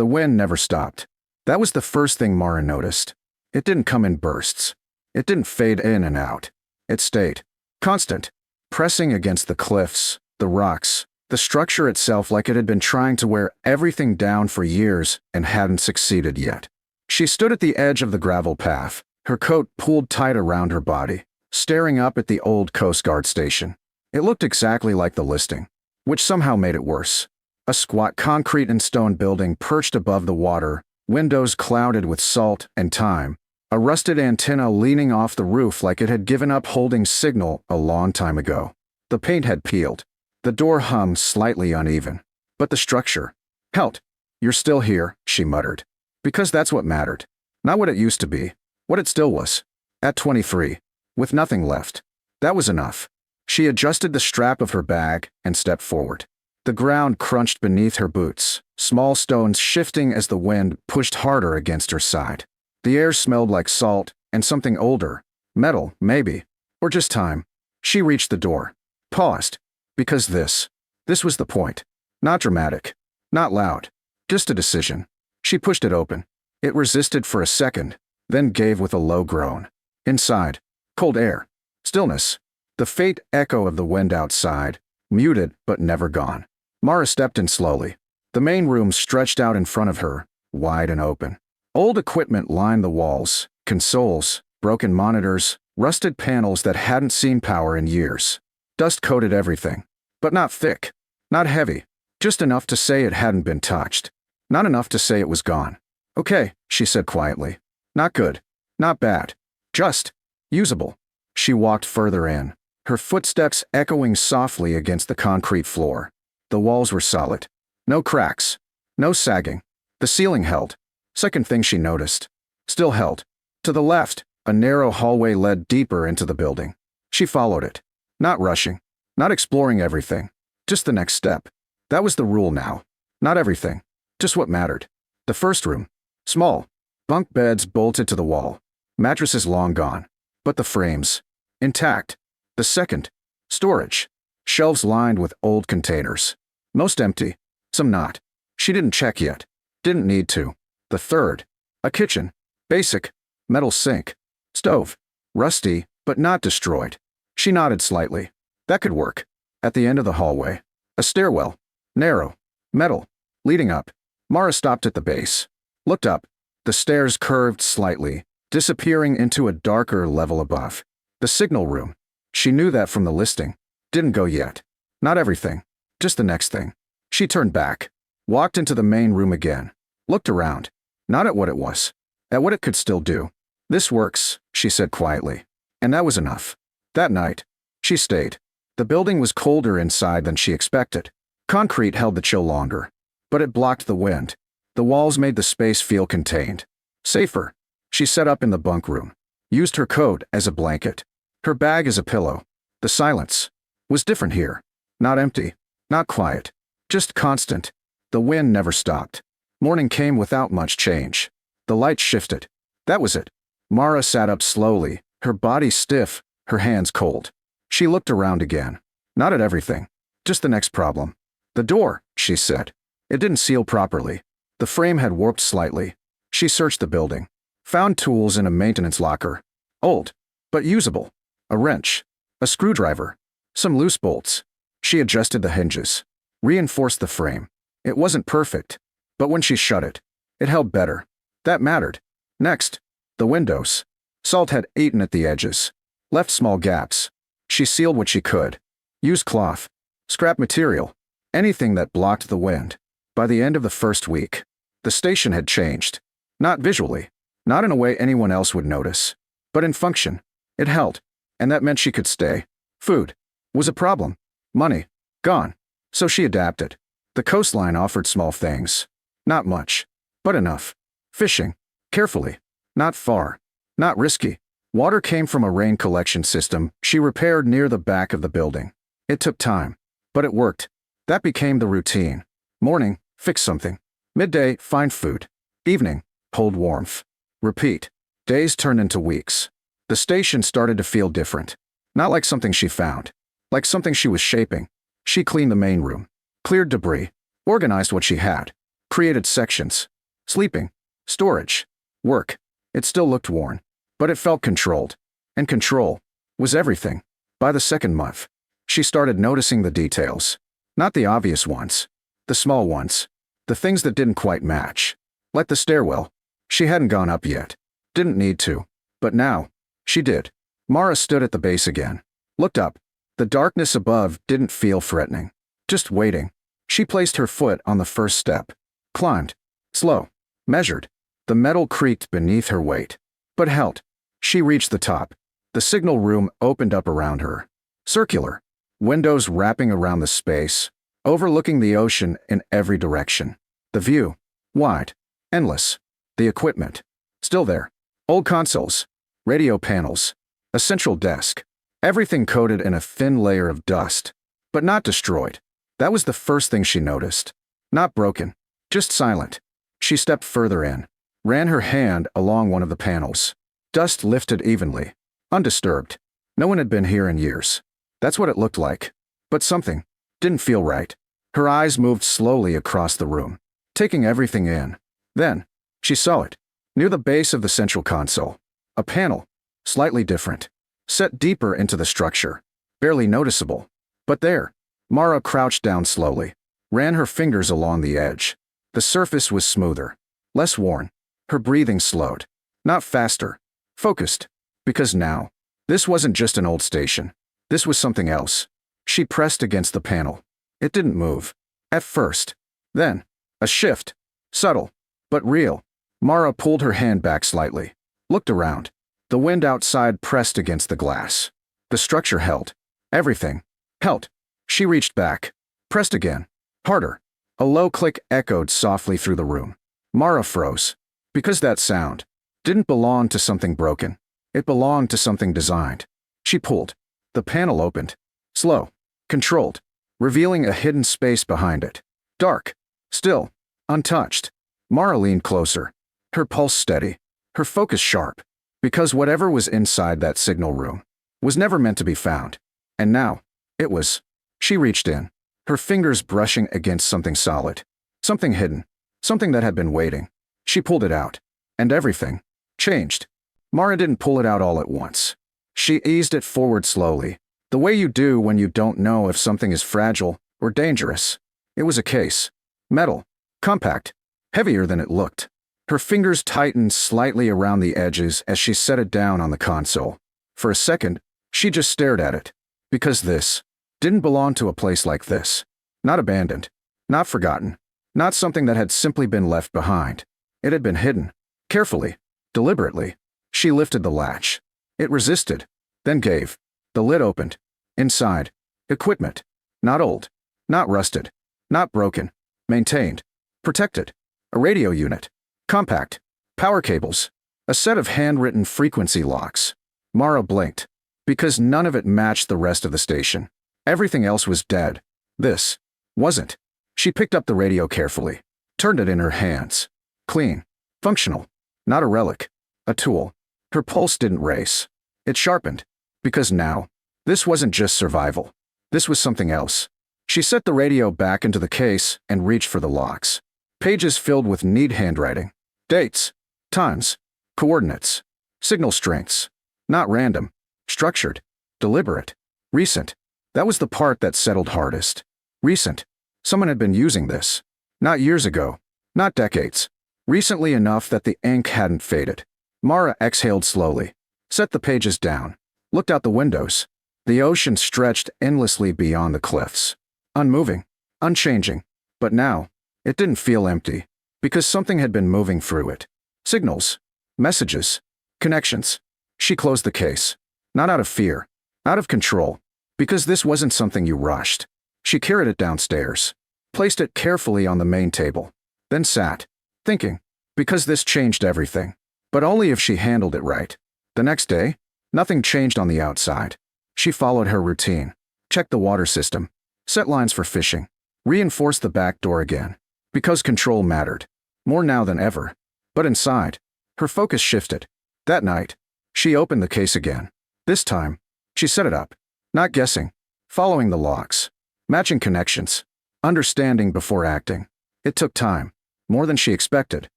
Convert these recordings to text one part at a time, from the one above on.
The wind never stopped. That was the first thing Mara noticed. It didn't come in bursts. It didn't fade in and out. It stayed. Constant. Pressing against the cliffs, the rocks, the structure itself, like it had been trying to wear everything down for years and hadn't succeeded yet. She stood at the edge of the gravel path, her coat pulled tight around her body, staring up at the old Coastguard station. It looked exactly like the listing, which somehow made it worse. A squat concrete and stone building perched above the water, windows clouded with salt and time, a rusted antenna leaning off the roof like it had given up holding signal a long time ago. The paint had peeled. The door hummed slightly uneven. But the structure held. "You're still here," she muttered. Because that's what mattered. Not what it used to be. What it still was. At 23. With nothing left. That was enough. She adjusted the strap of her bag and stepped forward. The ground crunched beneath her boots, small stones shifting as the wind pushed harder against her side. The air smelled like salt and something older. Metal, maybe. Or just time. She reached the door. Paused. Because this was the point. Not dramatic. Not loud. Just a decision. She pushed it open. It resisted for a second, then gave with a low groan. Inside. Cold air. Stillness. The faint echo of the wind outside. Muted but never gone. Mara stepped in slowly. The main room stretched out in front of her, wide and open. Old equipment lined the walls, consoles, broken monitors, rusted panels that hadn't seen power in years. Dust coated everything. But not thick. Not heavy. Just enough to say it hadn't been touched. Not enough to say it was gone. "Okay," she said quietly. "Not good. Not bad. Just usable." She walked further in, her footsteps echoing softly against the concrete floor. The walls were solid. No cracks. No sagging. The ceiling held. Second thing she noticed. Still held. To the left, a narrow hallway led deeper into the building. She followed it. Not rushing. Not exploring everything. Just the next step. That was the rule now. Not everything. Just what mattered. The first room. Small. Bunk beds bolted to the wall. Mattresses long gone. But the frames. Intact. The second. Storage. Shelves lined with old containers. Most empty. Some not. She didn't check yet. Didn't need to. The third. A kitchen. Basic. Metal sink. Stove. Rusty, but not destroyed. She nodded slightly. That could work. At the end of the hallway. A stairwell. Narrow. Metal. Leading up. Mara stopped at the base. Looked up. The stairs curved slightly, disappearing into a darker level above. The signal room. She knew that from the listing. Didn't go yet. Not everything. Just the next thing. She turned back. Walked into the main room again. Looked around. Not at what it was. At what it could still do. "This works," she said quietly. And that was enough. That night, she stayed. The building was colder inside than she expected. Concrete held the chill longer. But it blocked the wind. The walls made the space feel contained. Safer. She set up in the bunk room. Used her coat as a blanket. Her bag as a pillow. The silence was different here. Not empty. Not quiet. Just constant. The wind never stopped. Morning came without much change. The light shifted. That was it. Mara sat up slowly, her body stiff, her hands cold. She looked around again. Not at everything. Just the next problem. "The door," she said. It didn't seal properly. The frame had warped slightly. She searched the building. Found tools in a maintenance locker. Old, but usable. A wrench. A screwdriver. Some loose bolts. She adjusted the hinges. Reinforced the frame. It wasn't perfect. But when she shut it, it held better. That mattered. Next. The windows. Salt had eaten at the edges. Left small gaps. She sealed what she could. Used cloth. Scrap material. Anything that blocked the wind. By the end of the first week, the station had changed. Not visually. Not in a way anyone else would notice. But in function. It held. And that meant she could stay. Food was a problem. Money. Gone. So she adapted. The coastline offered small things. Not much. But enough. Fishing. Carefully. Not far. Not risky. Water came from a rain collection system she repaired near the back of the building. It took time. But it worked. That became the routine. Morning, fix something. Midday, find food. Evening, hold warmth. Repeat. Days turned into weeks. The station started to feel different. Not like something she found. Like something she was shaping. She cleaned the main room. Cleared debris. Organized what she had. Created sections. Sleeping. Storage. Work. It still looked worn. But it felt controlled. And control was everything. By the second month, she started noticing the details. Not the obvious ones. The small ones. The things that didn't quite match. Like the stairwell. She hadn't gone up yet. Didn't need to. But now, she did. Mara stood at the base again. Looked up. The darkness above didn't feel threatening. Just waiting. She placed her foot on the first step. Climbed. Slow. Measured. The metal creaked beneath her weight. But held. She reached the top. The signal room opened up around her. Circular. Windows wrapping around the space. Overlooking the ocean in every direction. The view. Wide. Endless. The equipment. Still there. Old consoles. Radio panels. A central desk. Everything coated in a thin layer of dust. But not destroyed. That was the first thing she noticed. Not broken. Just silent. She stepped further in. Ran her hand along one of the panels. Dust lifted evenly. Undisturbed. No one had been here in years. That's what it looked like. But something didn't feel right. Her eyes moved slowly across the room, taking everything in. Then, she saw it. Near the base of the central console. A panel. Slightly different. Set deeper into the structure. Barely noticeable. But there. Mara crouched down slowly. Ran her fingers along the edge. The surface was smoother. Less worn. Her breathing slowed. Not faster. Focused. Because now, this wasn't just an old station. This was something else. She pressed against the panel. It didn't move. At first. Then, a shift. Subtle. But real. Mara pulled her hand back slightly. Looked around. The wind outside pressed against the glass. The structure held. Everything. Held. She reached back. Pressed again. Harder. A low click echoed softly through the room. Mara froze. Because that sound didn't belong to something broken. It belonged to something designed. She pulled. The panel opened. Slow. Controlled. Revealing a hidden space behind it. Dark. Still. Untouched. Mara leaned closer. Her pulse steady. Her focus sharp. Because whatever was inside that signal room was never meant to be found. And now, it was. She reached in. Her fingers brushing against something solid. Something hidden. Something that had been waiting. She pulled it out. And everything changed. Mara didn't pull it out all at once. She eased it forward slowly, the way you do when you don't know if something is fragile or dangerous. It was a case. Metal. Compact. Heavier than it looked. Her fingers tightened slightly around the edges as she set it down on the console. For a second, she just stared at it. Because this didn't belong to a place like this. Not abandoned. Not forgotten. Not something that had simply been left behind. It had been hidden. Carefully. Deliberately. She lifted the latch. It resisted. Then gave. The lid opened. Inside. Equipment. Not old. Not rusted. Not broken. Maintained. Protected. A radio unit. Compact. Power cables. A set of handwritten frequency locks. Mara blinked. Because none of it matched the rest of the station. Everything else was dead. This wasn't. She picked up the radio carefully. Turned it in her hands. Clean. Functional. Not a relic. A tool. Her pulse didn't race. It sharpened. Because now, this wasn't just survival. This was something else. She set the radio back into the case and reached for the locks. Pages filled with neat handwriting. Dates. Times. Coordinates. Signal strengths. Not random. Structured. Deliberate. Recent. That was the part that settled hardest. Recent. Someone had been using this. Not years ago. Not decades. Recently enough that the ink hadn't faded. Mara exhaled slowly. Set the pages down. Looked out the windows. The ocean stretched endlessly beyond the cliffs. Unmoving. Unchanging. But now, it didn't feel empty. Because something had been moving through it. Signals. Messages. Connections. She closed the case. Not out of fear. Out of control. Because this wasn't something you rushed. She carried it downstairs. Placed it carefully on the main table. Then sat. Thinking. Because this changed everything. But only if she handled it right. The next day, nothing changed on the outside. She followed her routine. Checked the water system. Set lines for fishing. Reinforced the back door again. Because control mattered. More now than ever. But inside, her focus shifted. That night, she opened the case again. This time, she set it up. Not guessing. Following the locks. Matching connections. Understanding before acting. It took time. more than she expected.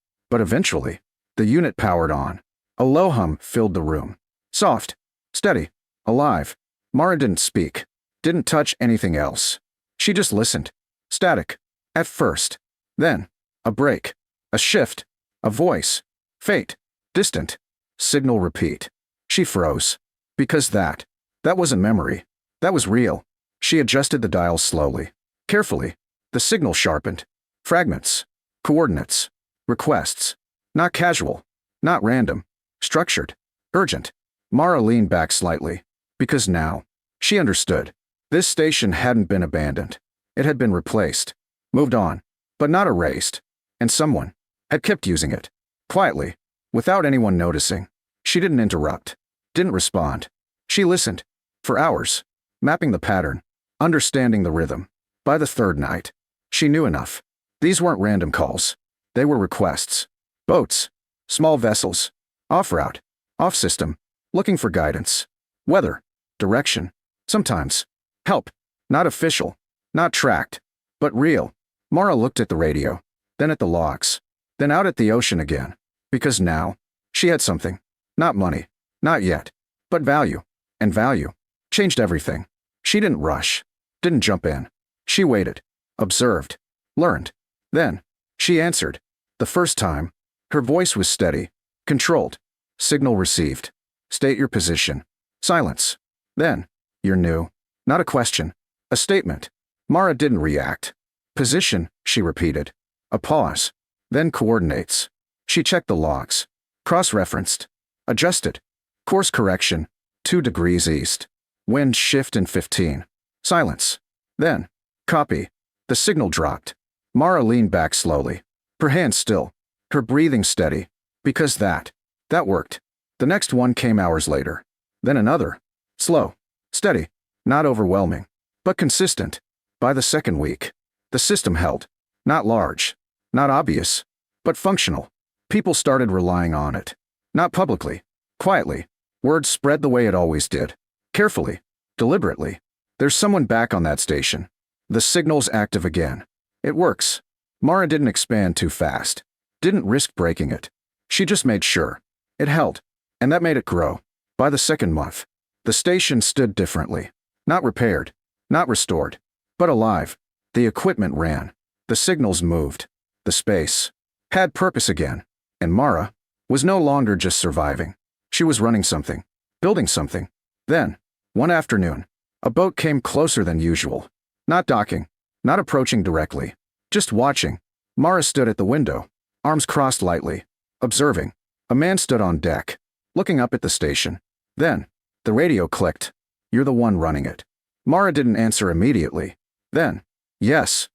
But eventually, the unit powered on. A low hum filled the room. Soft, steady, alive. Mara didn't speak, didn't touch anything else. She just listened. Static. At first. Then, a break. A shift. A voice. Faint. Distant. Signal repeat. She froze. Because that wasn't memory. That was real. She adjusted the dial slowly. Carefully. The signal sharpened. Fragments. Coordinates. Requests. Not casual. Not random. Structured. Urgent. Mara leaned back slightly. Because now, she understood. This station hadn't been abandoned. It had been replaced. Moved on. But not erased. And someone had kept using it. Quietly. Without anyone noticing. She didn't interrupt. Didn't respond. She listened. For hours. Mapping the pattern. Understanding the rhythm. By the third night, she knew enough. These weren't random calls. They were requests. Boats. Small vessels. Off-route. Off-system. Looking for guidance. Weather. Direction. Sometimes. Help. Not official. Not tracked. But real. Mara looked at the radio. Then at the logs. Then out at the ocean again. Because now, she had something. Not money. Not yet. But value. And value. Changed everything. She didn't rush. Didn't jump in. She waited. Observed. Learned. Then, she answered. The first time, her voice was steady. Controlled. Signal received. State your position. Silence. Then, you're new. Not a question. A statement. Mara didn't react. Position, she repeated. A pause. Then coordinates. She checked the logs. Cross-referenced. Adjusted. Course correction. 2 degrees east. Wind shift in 15. Silence. Then, copy. The signal dropped. Mara leaned back slowly. Her hands still. Her breathing steady. Because that worked. The next one came hours later. Then another. Slow. Steady. Not overwhelming. But consistent. By the second week, the system held. Not large. Not obvious. But functional. People started relying on it. Not publicly. Quietly. Word spread the way it always did. Carefully. Deliberately. There's someone back on that station. The signal's active again. It works. Mara didn't expand too fast. Didn't risk breaking it. She just made sure. It held. And that made it grow. By the second month, the station stood differently. Not repaired. Not restored. But alive. The equipment ran. The signals moved. The space had purpose again. And Mara was no longer just surviving. She was running something. Building something. Then, one afternoon, a boat came closer than usual. Not docking. Not approaching directly. Just watching. Mara stood at the window. Arms crossed lightly. Observing. A man stood on deck. Looking up at the station. Then, the radio clicked. You're the one running it. Mara didn't answer immediately. Then, yes.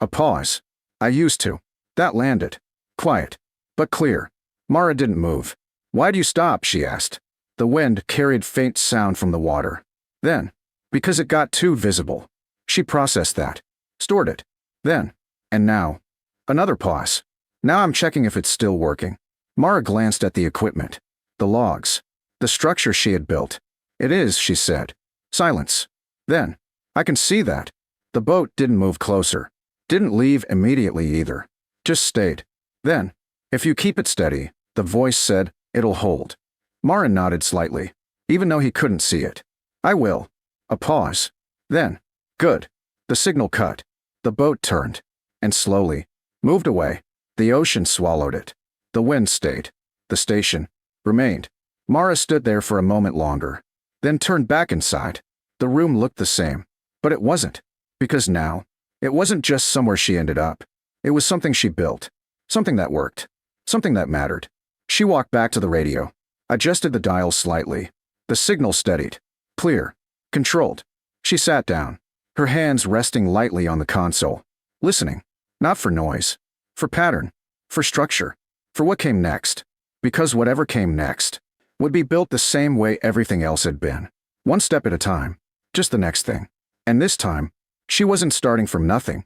A pause. I used to. That landed. Quiet. But clear. Mara didn't move. Why'd you stop? She asked. The wind carried faint sound from the water. Then, because it got too visible. She processed that. Stored it. Then, and now. Another pause. Now I'm checking if it's still working. Mara glanced at the equipment. The logs. The structure she had built. It is, she said. Silence. Then, I can see that. The boat didn't move closer. Didn't leave immediately either. Just stayed. Then, if you keep it steady, the voice said, it'll hold. Mara nodded slightly, even though he couldn't see it. I will. A pause. Then, good. The signal cut. The boat turned. And slowly, moved away. The ocean swallowed it. The wind stayed. The station remained. Mara stood there for a moment longer. Then turned back inside. The room looked the same. But it wasn't. Because now, it wasn't just somewhere she ended up. It was something she built. Something that worked. Something that mattered. She walked back to the radio. Adjusted the dial slightly. The signal steadied. Clear. Controlled. She sat down. Her hands resting lightly on the console. Listening. Not for noise. For pattern. For structure. For what came next. Because whatever came next would be built the same way everything else had been. One step at a time. Just the next thing. And this time, she wasn't starting from nothing.